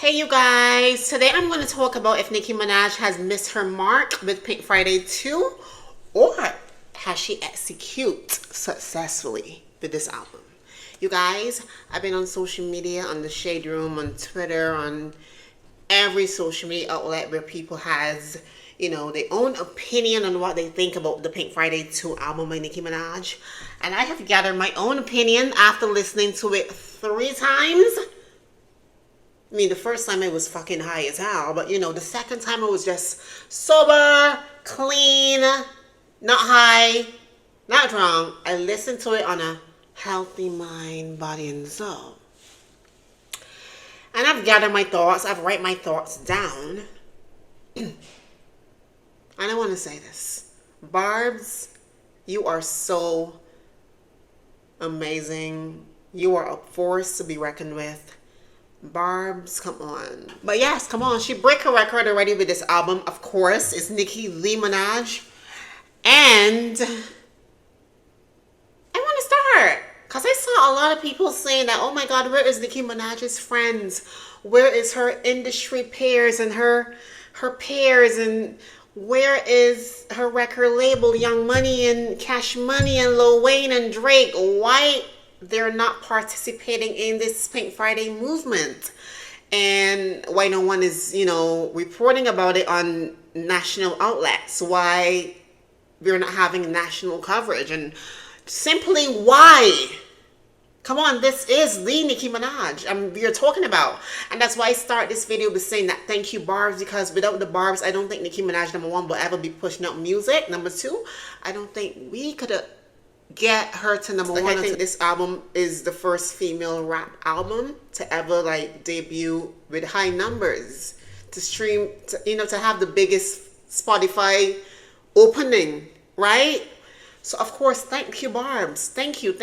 Hey you guys, today I'm going to talk about if Nicki Minaj has missed her mark with Pink Friday 2 or has she executed successfully with this album. You guys, I've been on social media, on the Shade Room, on Twitter, on every social media outlet where people has, their own opinion on what they think about the Pink Friday 2 album by Nicki Minaj. And I have gathered my own opinion after listening to it 3 times. I mean, the first time it was fucking high as hell, but the second time it was just sober, clean, not high, not drunk. I listened to it on a healthy mind, body, and soul. And I've gathered my thoughts, I've written my thoughts down. And I want to say this. Barbs, you are so amazing. You are a force to be reckoned with. Barbs, come on. But yes, come on. She break her record already with this album. Of course, it's Nicki Minaj. And I want to start. Because I saw a lot of people saying that, oh my God, where is Nicki Minaj's friends? Where is her industry peers and her peers? And where is her record label, Young Money and Cash Money and Lil Wayne and Drake? Why they're not participating in this Pink Friday movement, and why no one is, reporting about it on national outlets? Why we're not having national coverage? And simply why? Come on, this is the Nicki Minaj we're talking about. And that's why I start this video with saying that thank you, Barbs, because without the Barbs, I don't think Nicki Minaj, number one, will ever be pushing out music. Number two, I don't think we could have get her to number one. I think this album is the first female rap album to ever debut with high numbers, to stream, to have the biggest Spotify opening, right? So of course, thank you, Barbs. Thank you.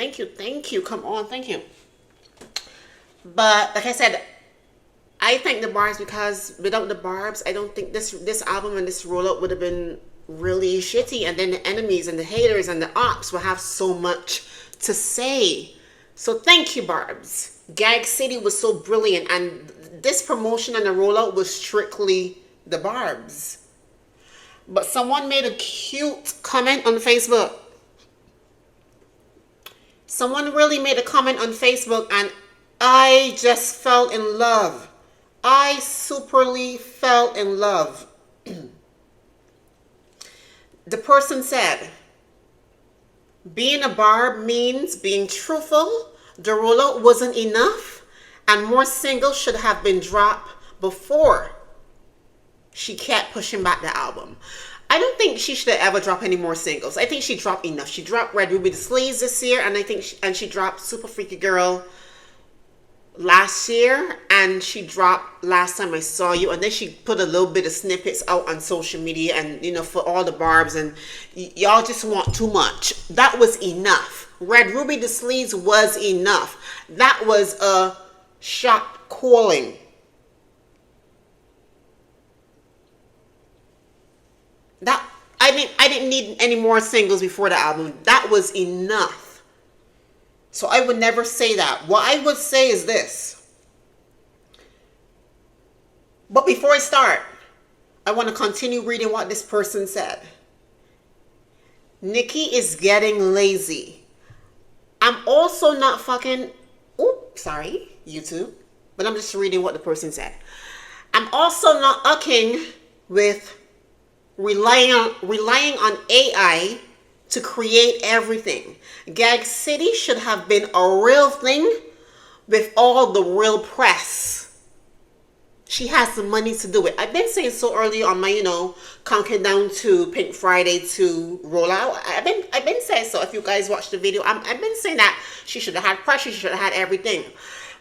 Come on, thank you. But like I said, I thank the Barbs because without the Barbs, I don't think this album and this rollout would have been really shitty, and then the enemies and the haters and the ops will have so much to say. So thank you, Barbs. Gag City was so brilliant, and this promotion and the rollout was strictly the Barbs. But someone made a cute comment on Facebook. Someone really made a comment on Facebook, and I just fell in love. I superly fell in love. The person said, being a Barb means being truthful. The rollout wasn't enough, and more singles should have been dropped before she kept pushing back the album. I don't think she should have ever dropped any more singles. I think she dropped enough. She dropped Red Ruby the Sleeves this year, and I think she dropped Super Freaky Girl last year, and she dropped Last Time I Saw You, and then she put a little bit of snippets out on social media, and for all the Barbs, and y'all just want too much. That was enough. Red Ruby the Sleeves was enough. That was a shot calling. That I didn't need any more singles before the album. That was enough. So I would never say that. What I would say is this. But before I start, I want to continue reading what this person said. Nicki is getting lazy. I'm also not fucking... Oops, sorry, YouTube. But I'm just reading what the person said. I'm also not ucking with relying on AI to create everything. Gag City should have been a real thing with all the real press. She has the money to do it. I've been saying so early on my, countdown to Pink Friday to rollout. I've been saying so. If you guys watch the video, I've been saying that she should have had pressure. She should have had everything.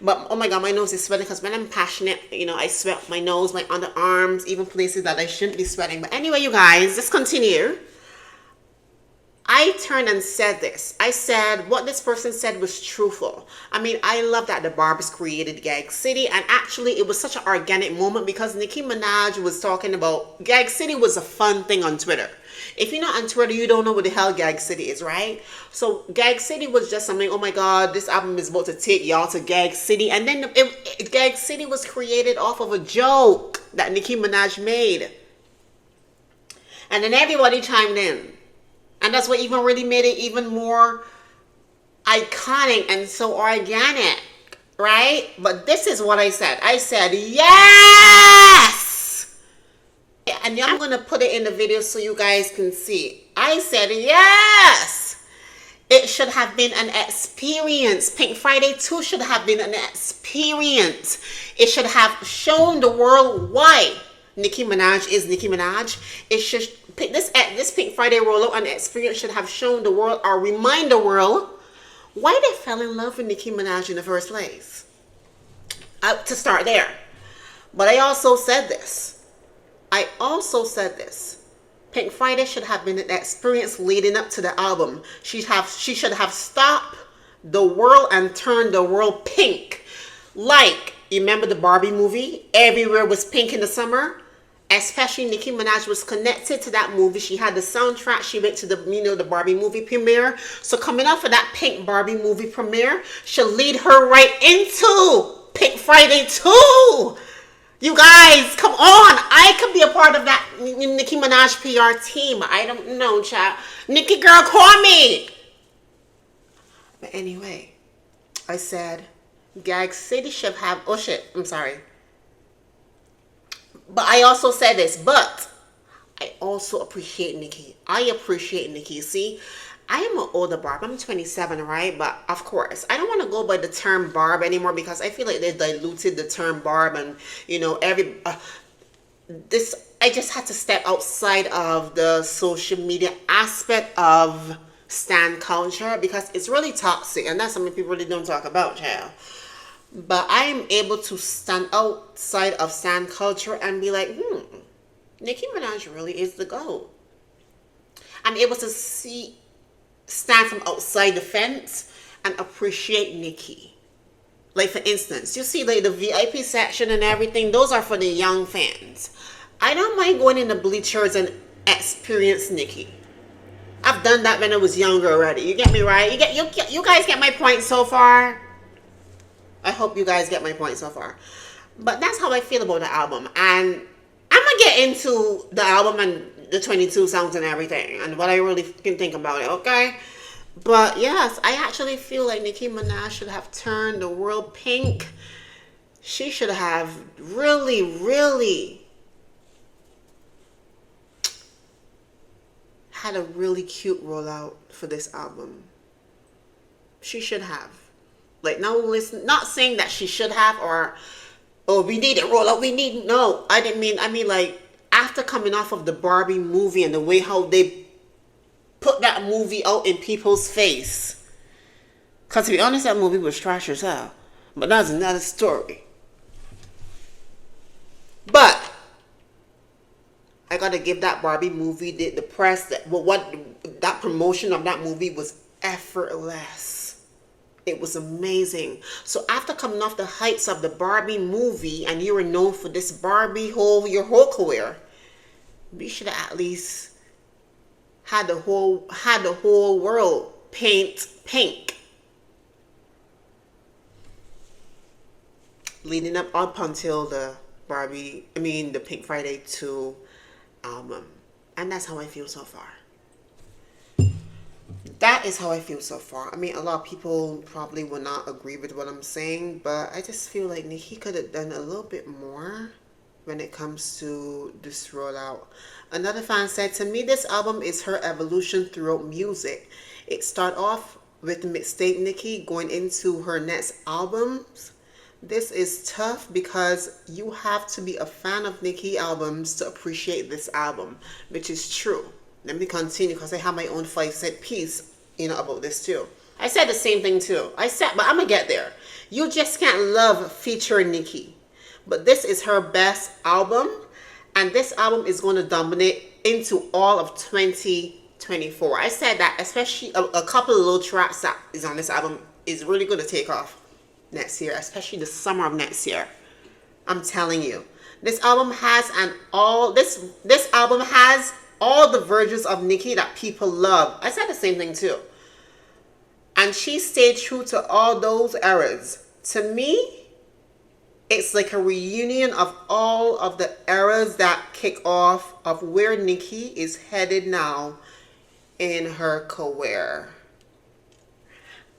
But oh my God, my nose is sweating because when I'm passionate, I sweat my nose, my underarms, even places that I shouldn't be sweating. But anyway, you guys, let's continue. I turned and said this. I said what this person said was truthful. I mean, I love that the Barbers created Gag City, and actually it was such an organic moment because Nicki Minaj was talking about Gag City was a fun thing on Twitter. If you're not on Twitter, you don't know what the hell Gag City is, right? So Gag City was just something, oh my God, this album is about to take y'all to Gag City. And then Gag City was created off of a joke that Nicki Minaj made. And then everybody chimed in. And that's what even really made it even more iconic and so organic, right? But this is what I said. I said, yes! And I'm going to put it in the video so you guys can see. I said, yes! It should have been an experience. Pink Friday 2 should have been an experience. It should have shown the world why Nicki Minaj is Nicki Minaj. It should this Pink Friday rollout and experience should have shown the world or remind the world why they fell in love with Nicki Minaj in the first place. To start there. But I also said this. Pink Friday should have been an experience leading up to the album. She should have stopped the world and turned the world pink. Like, you remember the Barbie movie? Everywhere was pink in the summer. Especially Nicki Minaj was connected to that movie. She had the soundtrack. She went to the the Barbie movie premiere. So coming off of that Pink Barbie movie premiere should lead her right into Pink Friday 2. You guys, come on. I could be a part of that Nicki Minaj PR team. I don't know, child. Nicki girl, call me. But anyway, I said Gag City should have, oh shit, I'm sorry. But I also said this, but I also appreciate Nicki. I appreciate Nicki. See, I am an older Barb. I'm 27, right? But of course, I don't want to go by the term Barb anymore because I feel like they diluted the term Barb, and I just had to step outside of the social media aspect of stan culture because it's really toxic, and that's something people really don't talk about, child. But I am able to stand outside of stan culture and be like, Nicki Minaj really is the GOAT. I'm able to stand from outside the fence and appreciate Nicki. Like, for instance, you see like the VIP section and everything, those are for the young fans. I don't mind going in the bleachers and experience Nicki. I've done that when I was younger already. You get me, right? You guys get my point so far? I hope you guys get my point so far. But that's how I feel about the album. And I'm going to get into the album and the 22 songs and everything. And what I really can think about it, okay? But yes, I actually feel like Nicki Minaj should have turned the world pink. She should have really, really had a really cute rollout for this album. She should have. Like, no, listen, not saying that she should have or, oh, we need a rollout, no, I mean like, after coming off of the Barbie movie and the way how they put that movie out in people's face. Because to be honest, that movie was trash as hell. But that's another story. But I gotta give that Barbie movie, the press, that promotion of that movie was effortless. It was amazing. So after coming off the heights of the Barbie movie, and you were known for this Barbie your whole career, we should have at least had the whole world paint pink, leading up until the the Pink Friday 2 album, and that's how I feel so far. That is how I feel so far. I mean, a lot of people probably will not agree with what I'm saying, but I just feel like Nicki could have done a little bit more when it comes to this rollout. Another fan said, to me, this album is her evolution throughout music. It started off with the mixtape Nicki going into her next albums. This is tough because you have to be a fan of Nicki albums to appreciate this album, which is true. Let me continue because I have my own 5-cent piece, about this too. I said the same thing too. But I'm going to get there. You just can't love featuring Nicki. But this is her best album. And this album is going to dominate into all of 2020. 24. I said that especially a couple of little tracks that is on this album is really going to take off next year, especially the summer of next year. I'm telling you. This album has this album has all the versions of Nicki that people love. I said the same thing too. And she stayed true to all those eras. To me, it's like a reunion of all of the eras that kick off of where Nicki is headed now in her career.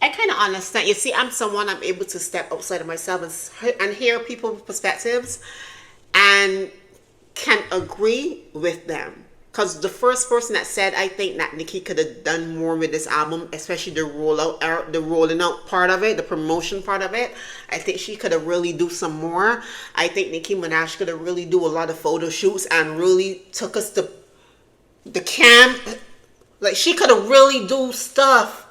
I kind of understand. You see, I'm able to step outside of myself and hear people's perspectives and can agree with them. Because the first person that said, I think that Nicki could have done more with this album, especially the rolling out part of it, the promotion part of it. I think she could have really do some more. I think Nicki Minaj could have really do a lot of photo shoots and really took us to the camp. Like, she could have really do stuff.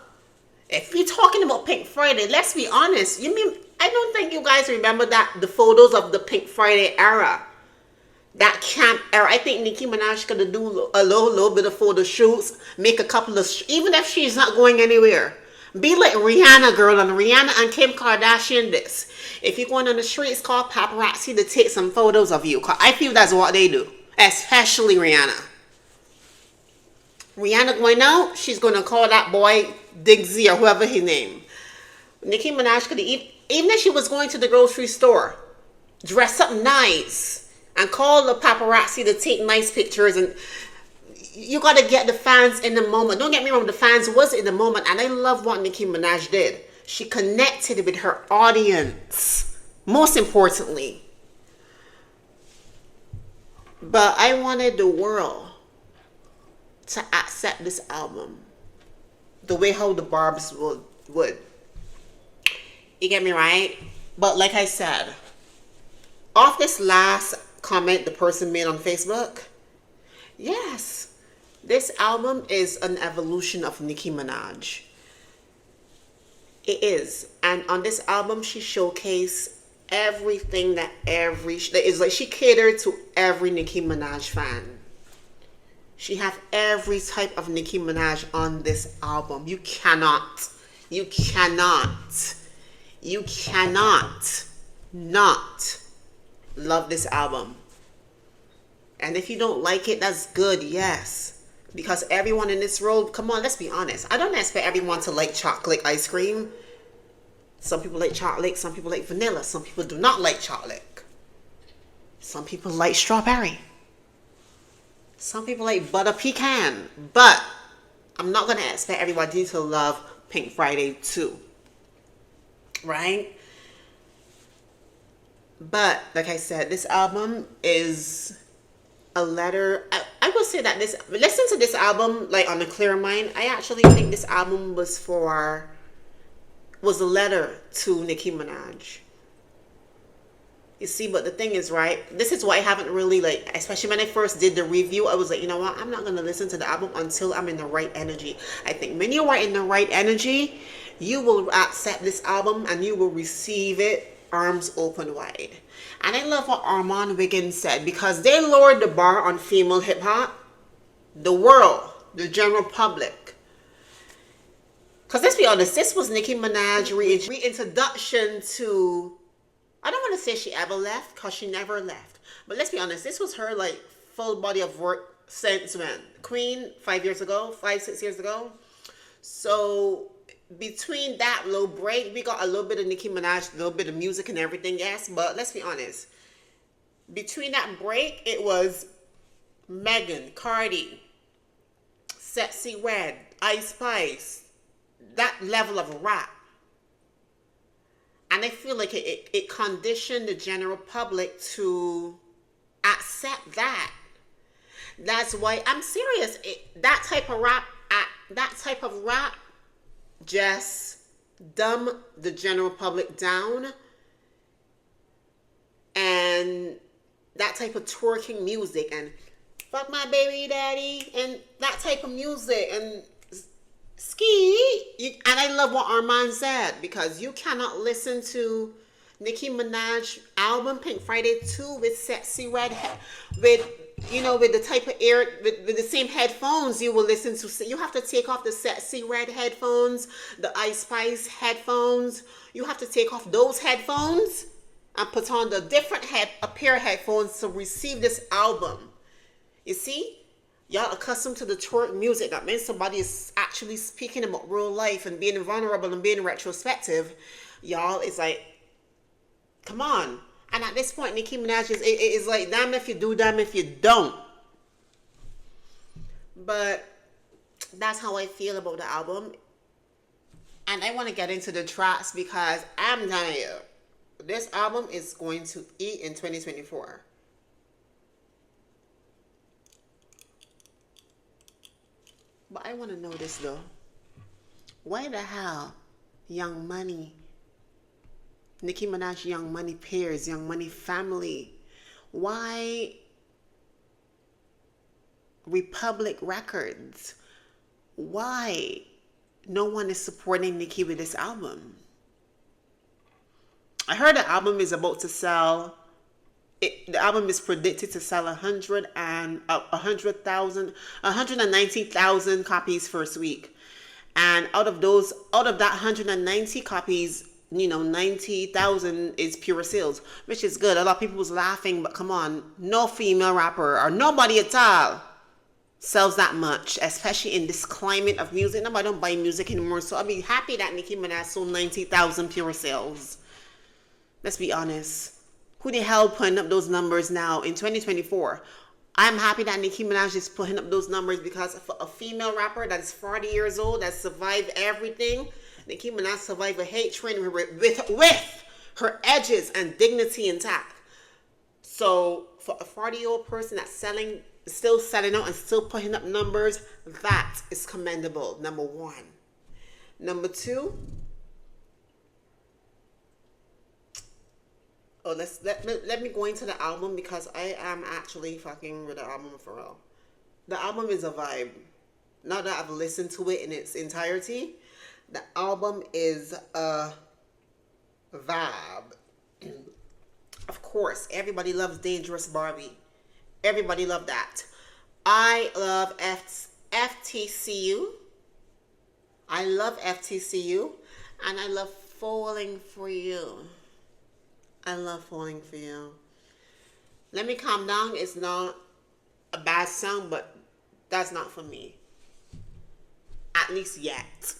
If you're talking about Pink Friday, let's be honest. I don't think you guys remember the photos of the Pink Friday era. That camp era. I think Nicki Minaj could do a little bit of photo shoots, make a couple of, even if she's not going anywhere. Be like Rihanna, girl, and Rihanna and Kim Kardashian this. If you're going on the streets, call paparazzi to take some photos of you. I feel that's what they do. Especially Rihanna. Rihanna going out, she's going to call that boy Diggsy or whoever his name. Nicki Minaj could, even if she was going to the grocery store, dress up nice and call the paparazzi to take nice pictures. And you got to get the fans in the moment. Don't get me wrong, the fans was in the moment. And I love what Nicki Minaj did. She connected with her audience, most importantly. But I wanted the world to accept this album the way how the Barbs would. You get me right? But like I said, off this last comment the person made on Facebook, yes, this album is an evolution of Nicki Minaj. It is. And on this album, she showcased everything she catered to every Nicki Minaj fan. She have every type of Nicki Minaj on this album. You cannot not love this album. And if you don't like it, that's good, yes. Because everyone in this world, come on, let's be honest. I don't expect everyone to like chocolate ice cream. Some people like chocolate, some people like vanilla, some people do not like chocolate. Some people like strawberry. Some people like butter pecan. But I'm not going to expect everybody to love Pink Friday 2. Right? But like I said, this album is a letter. I will say that listen to this album like on a clear mind. I actually think this album was a letter to Nicki Minaj. You see, but the thing is, right, this is why I haven't really, like, especially when I first did the review, I was like, you know what, I'm not going to listen to the album until I'm in the right energy. I think when you are in the right energy, you will accept this album and you will receive it arms open wide. And I love what Armand Wiggins said, because they lowered the bar on female hip-hop, the world, the general public. Because let's be honest, this was Nicki Minaj's reintroduction to, I don't want to say she ever left, because she never left. But let's be honest, this was her like full body of work since when? Queen, 6 years ago. So between that little break, we got a little bit of Nicki Minaj, a little bit of music and everything, yes. But let's be honest, between that break, it was Megan, Cardi, Sexy Red, Ice Spice, that level of rap. And I feel like it conditioned the general public to accept that. That's why I'm serious. That type of rap just dumb the general public down. And that type of twerking music and fuck my baby daddy and that type of music and ski. And I love what Armand said, because you cannot listen to Nicki Minaj album Pink Friday 2 with Sexy Red, with with the type of ear, with the same headphones you will listen to. You have to take off the Sexy Red headphones, the Ice Spice headphones. You have to take off those headphones and put on the different a pair of headphones to receive this album. You see? Y'all accustomed to the twerk music. That means somebody is actually speaking about real life and being vulnerable and being retrospective. Y'all, it's like, come on. And at this point, Nicki Minaj is like, damn if you do, damn if you don't. But that's how I feel about the album. And I want to get into the tracks because I'm telling you, this album is going to eat in 2024. But I want to know this though. Why the hell Young Money, Nicki Minaj, Young Money pairs, Young Money family, why Republic Records, why no one is supporting Nicki with this album? I heard the album is about to sell. The album is predicted to sell 190,000 copies first week, and out of that 190 copies, 90,000 is pure sales, which is good. A lot of people was laughing, but come on, no female rapper or nobody at all sells that much, especially in this climate of music. Nobody don't buy music anymore, so I'll be happy that Nicki Minaj sold 90,000 pure sales. Let's be honest. Who the hell putting up those numbers now in 2024? I'm happy that Nicki Minaj is putting up those numbers because for a female rapper that is 40 years old, that survived everything, Nicki Minaj survived a hate train with her edges and dignity intact. So for a 40-year-old person that's still selling out and still putting up numbers, that is commendable, number one. Number two, let me go into the album because I am actually fucking with the album for real. The album is a vibe. Now that I've listened to it in its entirety, the album is a vibe. Of course, everybody loves Dangerous Barbie. Everybody love that. I love FTCU. I love FTCU. And I love Falling For You. I love Falling For You. Let Me Calm Down is not a bad song, but that's not for me. At least yet.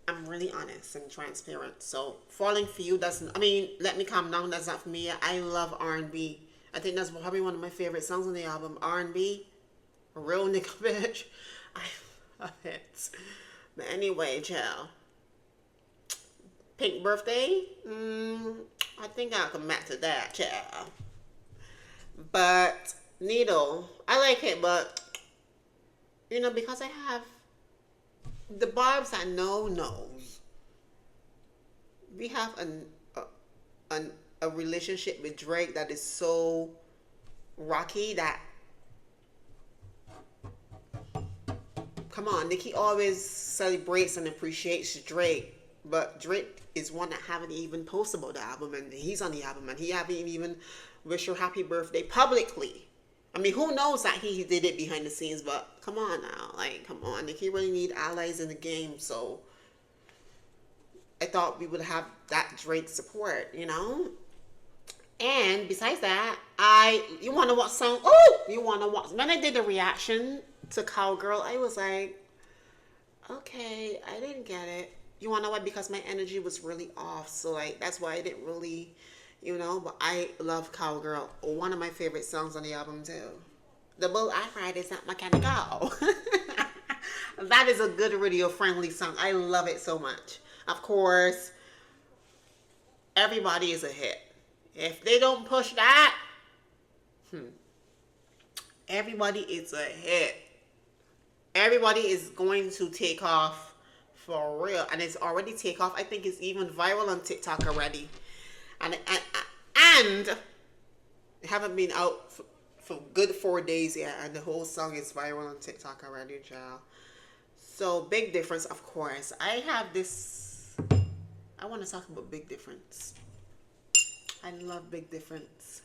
I'm really honest and transparent. So Falling For You doesn't, Let Me Calm Down, that's not for me. I love R&B. I think that's probably one of my favorite songs on the album. R&B. A real nigga bitch. I love it. But anyway, child. Pink Birthday? I think I'll come back to that, child. But Needle, I like it, but because I have the Barbs that knows. We have a relationship with Drake that is so rocky that, come on, Nicki always celebrates and appreciates Drake. But Drake is one that haven't even posted about the album, and he's on the album, and he haven't even wished her happy birthday publicly. Who knows that he did it behind the scenes, but come on now. Come on. Nicki really need allies in the game, so I thought we would have that Drake support, And besides that, you want to watch song? Oh, you want to watch? When I did the reaction to Cowgirl, I was like, okay, I didn't get it. You want to know why? Because my energy was really off. So, that's why I didn't really, But I love Cowgirl. One of my favorite songs on the album, too. The Bull I Ride is not mechanical. That is a good radio-friendly song. I love it so much. Of course, Everybody is a hit. If they don't push that, Everybody is a hit. Everybody is going to take off. For real. And it's already take off. I think it's even viral on TikTok already. And it haven't been out for good 4 days yet. And the whole song is viral on TikTok already, child. So, Big Difference, of course. I want to talk about Big Difference. I love Big Difference.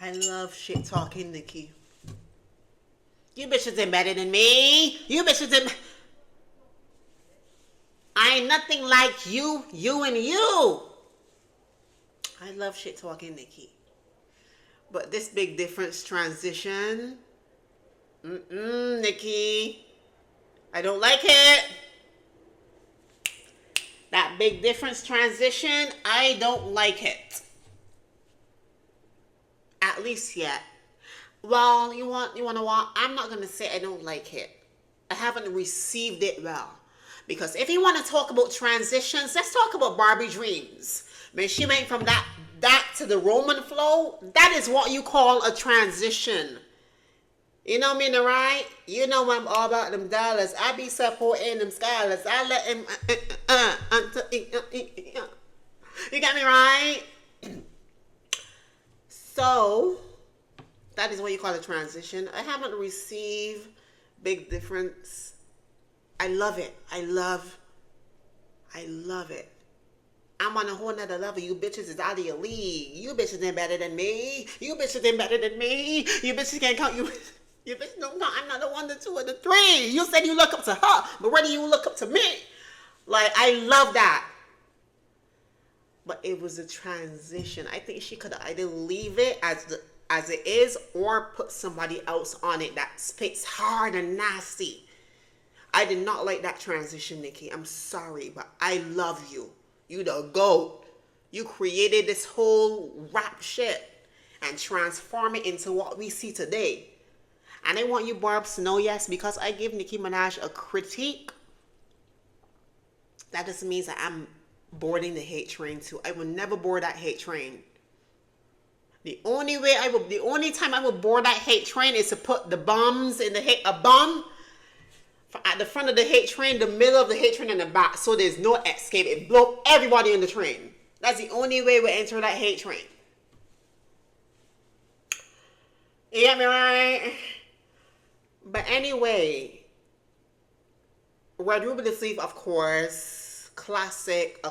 I love shit talking Nicki. You bitches ain't better than me. You bitches ain't. I ain't nothing like you, you and you. I love shit talking Nicki. But this big difference transition. Nicki. I don't like it. That big difference transition, I don't like it. At least yet. Well, you want to what? I'm not gonna say I don't like it. I haven't received it well. Because if you want to talk about transitions, let's talk about Barbie Dreams. When she went from that to the Roman flow, that is what you call a transition. You know me, right? You know I'm all about them dollars. I be supporting them scholars. I let him. You got me right? So, that is what you call a transition. I haven't received big difference. I love it. I love it. I'm on a whole nother level. You bitches is out of your league. You bitches ain't better than me. You bitches ain't better than me. You bitches can't count. You bitches don't count. I'm not the one, the two, or the three. You said you look up to her, but when do you look up to me? Like, I love that. But it was a transition. I think she could either leave it as it is or put somebody else on it that spits hard and nasty. I did not like that transition, Nicki. I'm sorry, but I love you. You the GOAT. You created this whole rap shit and transform it into what we see today. And I want you, Barbs, to know, yes, because I give Nicki Minaj a critique, that just means that I'm boarding the hate train too. I will never board that hate train. The only time I will board that hate train is to put the bombs in a bomb at the front of the hate train, the middle of the hate train, and the back, so there's no escape. It blow everybody in the train. That's the only way we enter that hate train. You get me right? But anyway, Red Ruby the Sleeve, of course, a classic.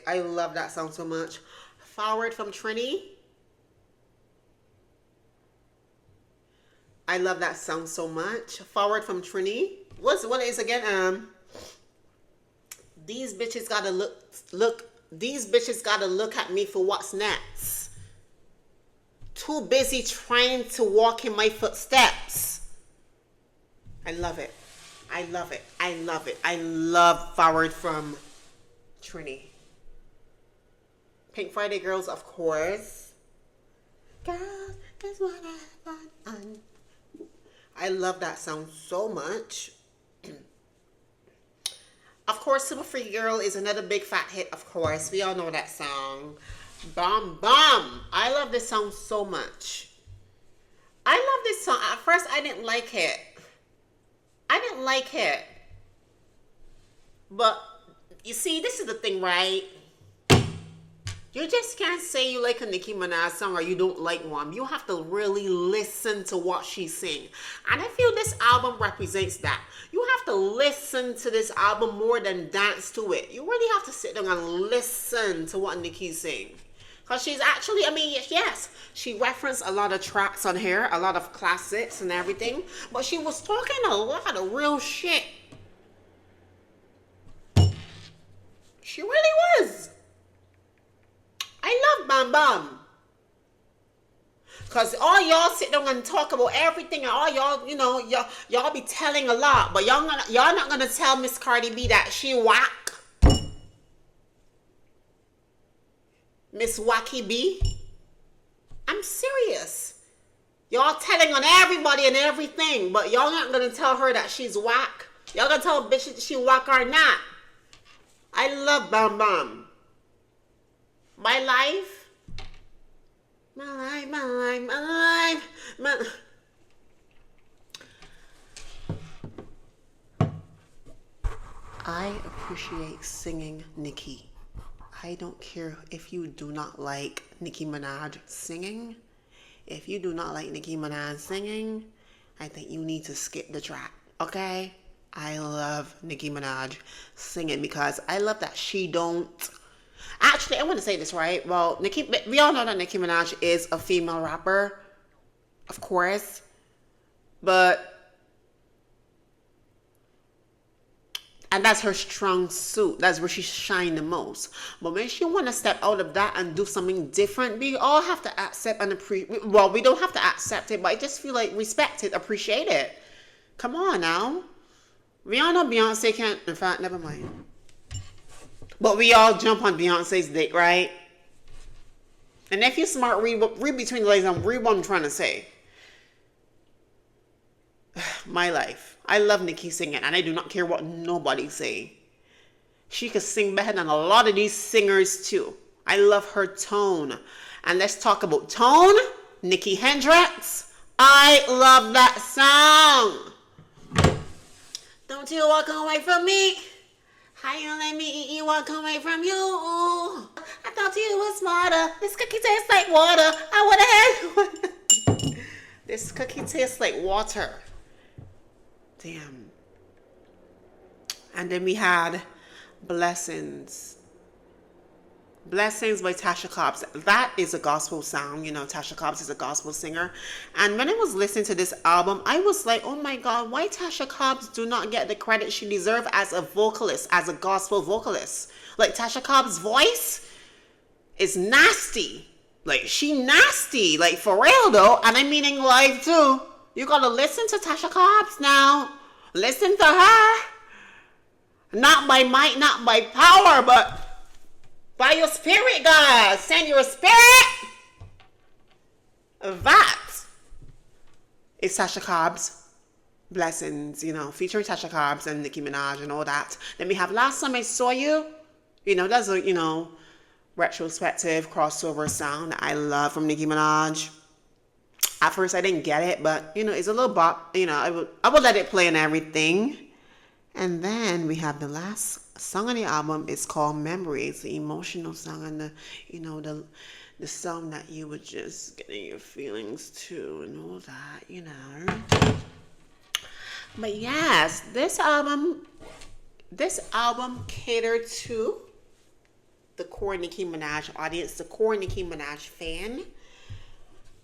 I love that song so much. Forward from Trini. I love that song so much. Forward from Trini. What is again? These bitches gotta look. These bitches gotta look at me for what's next. Too busy trying to walk in my footsteps. I love it. I love it. I love it. I love Forward from Trini. Pink Friday Girls, of course. Girls, that's what I want. I love that song so much. Of course, Super Freak Girl is another big fat hit, of course. We all know that song. Bomb, bomb. I love this song so much. I love this song. At first, I didn't like it. But, you see, this is the thing, right? You just can't say you like a Nicki Minaj song or you don't like one. You have to really listen to what she sings. And I feel this album represents that. You have to listen to this album more than dance to it. You really have to sit down and listen to what Nicki sings. Because she's actually, yes, she referenced a lot of tracks on here, a lot of classics and everything. But she was talking a lot of real shit. She really was. I love Bam Bam. Because all y'all sit down and talk about everything, and all y'all, y'all be telling a lot, but y'all not gonna tell Miss Cardi B that she whack. Miss Wacky B. I'm serious. Y'all telling on everybody and everything, but y'all not gonna tell her that she's whack. Y'all gonna tell a bitch that she whack or not. I love Bam Bam. My life. I appreciate singing Nicki. I don't care if you do not like Nicki Minaj singing. If you do not like Nicki Minaj singing, I think you need to skip the track, okay? I love Nicki Minaj singing because I love that she don't Actually, I want to say this, right? Well, we all know that Nicki Minaj is a female rapper, of course, but and that's her strong suit. That's where she shine the most. But when she want to step out of that and do something different, we all have to accept and appreciate. Well, we don't have to accept it, but I just feel like respect it, appreciate it. Come on now. We all know Beyonce can't. In fact, never mind. But we all jump on Beyonce's dick, right? And if you're smart, read between the lines and read what I'm trying to say. My life. I love Nicki singing, and I do not care what nobody say. She could sing better than a lot of these singers too. I love her tone. And let's talk about tone. Nicki Hendrix. I love that song. Don't you walk away from me. How you let me walk away from you? I thought you were smarter. This cookie tastes like water. I would have had This cookie tastes like water. Damn. And then we had Blessings. Blessings by Tasha Cobbs. That is a gospel sound. You know, Tasha Cobbs is a gospel singer. And when I was listening to this album, I was like, oh my God, why Tasha Cobbs do not get the credit she deserves as a vocalist, as a gospel vocalist? Like, Tasha Cobbs' voice is nasty. Like, she nasty. Like, for real though. And I'm meaning live too. You gotta listen to Tasha Cobbs now. Listen to her. Not by might, not by power, but by your spirit, God. Send your spirit. That is Tasha Cobbs. Blessings, you know, featuring Tasha Cobbs and Nicki Minaj and all that. Then we have Last Time I Saw You. You know, that's a, you know, retrospective crossover sound that I love from Nicki Minaj. At first I didn't get it, but you know, it's a little bop. You know, I would let it play and everything. And then we have the last song on the album. It's called Memories, the emotional song, and the, you know, the song that you would just get in your feelings to and all that, you know. But yes, this album catered to the core Nicki Minaj audience, the core Nicki Minaj fan.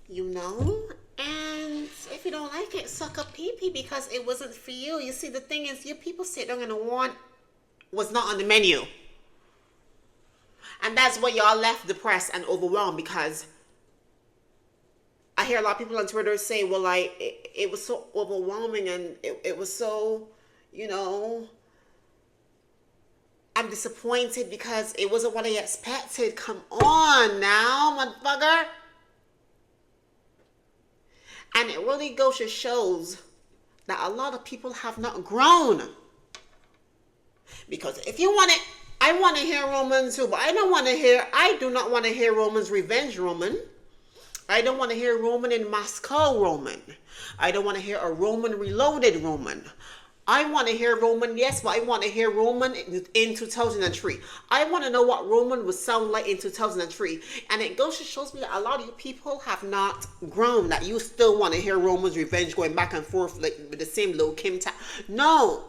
You know, and if you don't like it, suck up pee-pee because it wasn't for you. You see, the thing is, your people sit down and want was not on the menu. And that's why y'all left depressed and overwhelmed, because I hear a lot of people on Twitter say, well, like, it was so overwhelming and it was so, you know, I'm disappointed because it wasn't what I expected. Come on now, motherfucker. And it really goes to shows that a lot of people have not grown. Because if you want it, I want to hear Roman too, but I do not want to hear Roman's Revenge Roman. I don't want to hear Roman in Moscow Roman. I don't want to hear a Roman Reloaded Roman. I want to hear Roman, yes, but I want to hear Roman in 2003. I want to know what Roman would sound like in 2003. And it goes to shows me that a lot of you people have not grown, that you still want to hear Roman's Revenge going back and forth like with the same little Kim No.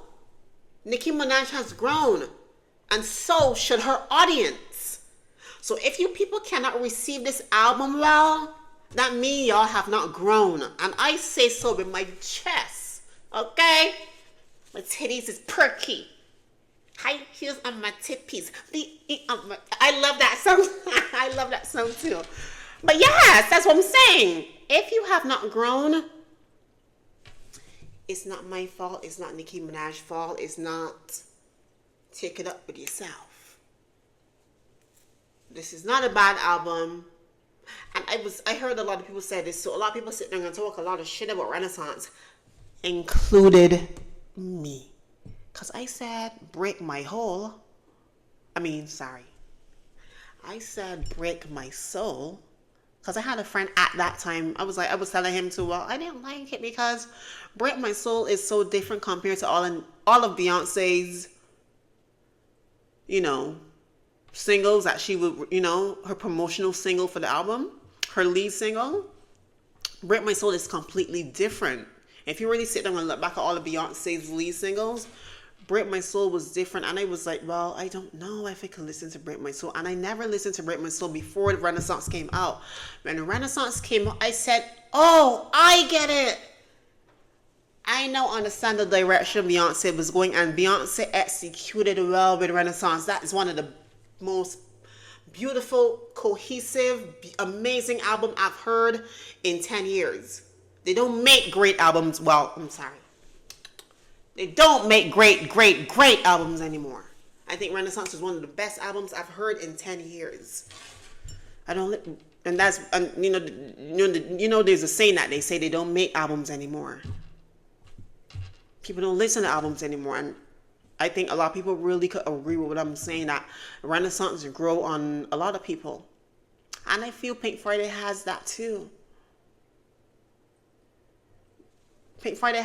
Nicki Minaj has grown. And so should her audience. So if you people cannot receive this album well, that means y'all have not grown. And I say so with my chest. Okay? My titties is perky. High heels on my titties. I love that song. I love that song too. But yes, that's what I'm saying. If you have not grown, it's not my fault. It's not Nicki Minaj's fault. It's not. Take it up with yourself. This is not a bad album. And I heard a lot of people say this. So a lot of people sit there and talk a lot of shit about Renaissance, included me, because I said break my whole, I said break my soul, because I had a friend at that time, I was telling him to, well, I didn't like it because Break My Soul is so different compared to all of Beyonce's, you know, singles that she would, you know, her promotional single for the album, her lead single. Break My Soul is completely different. If you really sit down and look back at all of Beyonce's lead singles, Break My Soul was different, and I was like, well, I don't know if I could listen to Break My Soul. And I never listened to Break My Soul before the Renaissance came out. When the Renaissance came out, I said, oh, I get it. I now understand the direction Beyonce was going, and Beyonce executed well with Renaissance. That is one of the most beautiful, cohesive, amazing album I've heard in 10 years. They don't make great albums. Well, I'm sorry. They don't make great albums anymore. I think Renaissance is one of the best albums I've heard in 10 years. I don't, and that's, there's a saying that they say they don't make albums anymore. People don't listen to albums anymore, and I think a lot of people really could agree with what I'm saying, that Renaissance grow on a lot of people. And I feel Pink Friday has that too. Pink Friday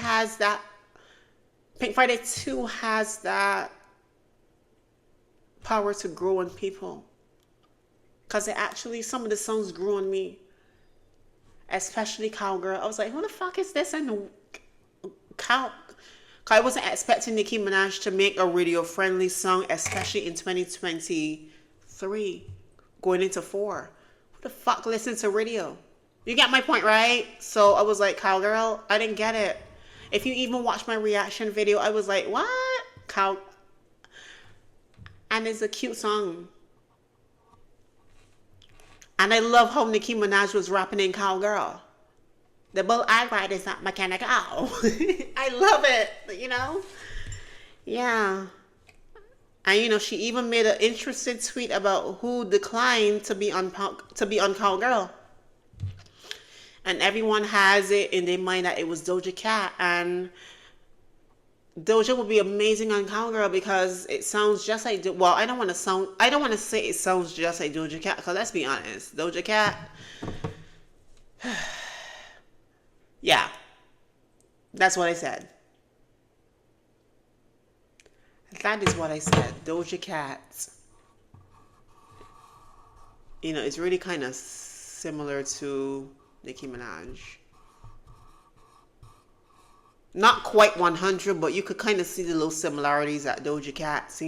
2 has that power to grow on people. Because some of the songs grew on me. Especially Cowgirl. I was like, who the fuck is this? And I wasn't expecting Nicki Minaj to make a radio-friendly song, especially in 2023, going into 4. Who the fuck listens to radio? You get my point, right? So I was like, Cowgirl, I didn't get it. If you even watch my reaction video, I was like, what? And it's a cute song. And I love how Nicki Minaj was rapping in Cowgirl. The bull I ride is not mechanical. I love it, Yeah. And she even made an interesting tweet about who declined to be on Cowgirl. And everyone has it in their mind that it was Doja Cat. And Doja would be amazing on Cowgirl because it sounds just like, I don't want to say it sounds just like Doja Cat, because let's be honest, Doja Cat, yeah, that's what I said. That is what I said. Doja Cat, it's really kind of similar to Nicki Minaj. Not quite 100, but you could kind of see the little similarities at Doja Cat's,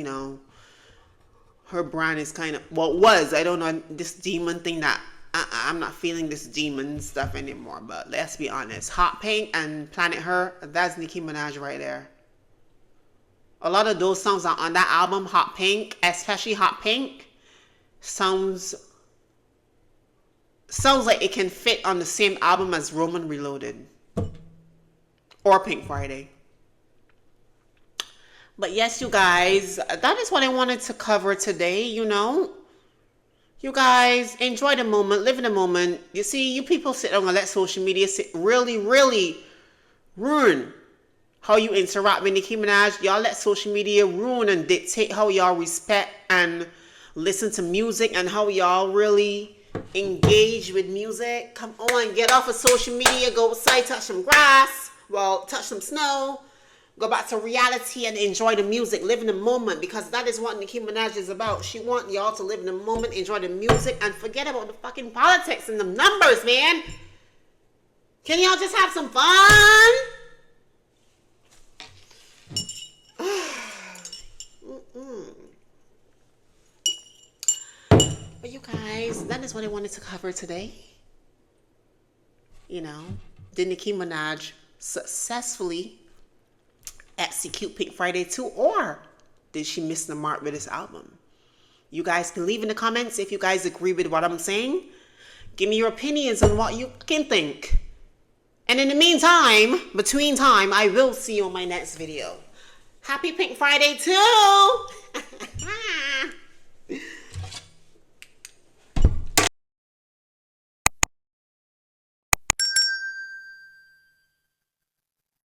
Her brand is kind of, I don't know, this demon thing that, I'm not feeling this demon stuff anymore, but let's be honest. Hot Pink and Planet Her, that's Nicki Minaj right there. A lot of those songs are on that album, Hot Pink, especially Hot Pink, sounds like it can fit on the same album as Roman Reloaded or Pink Friday. But yes, you guys, that is what I wanted to cover today. You guys, enjoy the moment, live in the moment. You see, you people sit down and let social media really ruin how you interact with Nicki Minaj. Y'all let social media ruin and dictate how y'all respect and listen to music and how y'all really engage with music. Come on, get off of social media, go outside, touch some grass, touch some snow, go back to reality and enjoy the music, live in the moment, because that is what Nicki Minaj is about. She wants y'all to live in the moment, enjoy the music, and forget about the fucking politics and the numbers, man. Can y'all just have some fun? But you guys, that is what I wanted to cover today. Did Nicki Minaj successfully execute Pink Friday 2, or did she miss the mark with this album? You guys can leave in the comments if you guys agree with what I'm saying. Give me your opinions on what you can think. And in the meantime, I will see you on my next video. Happy Pink Friday 2!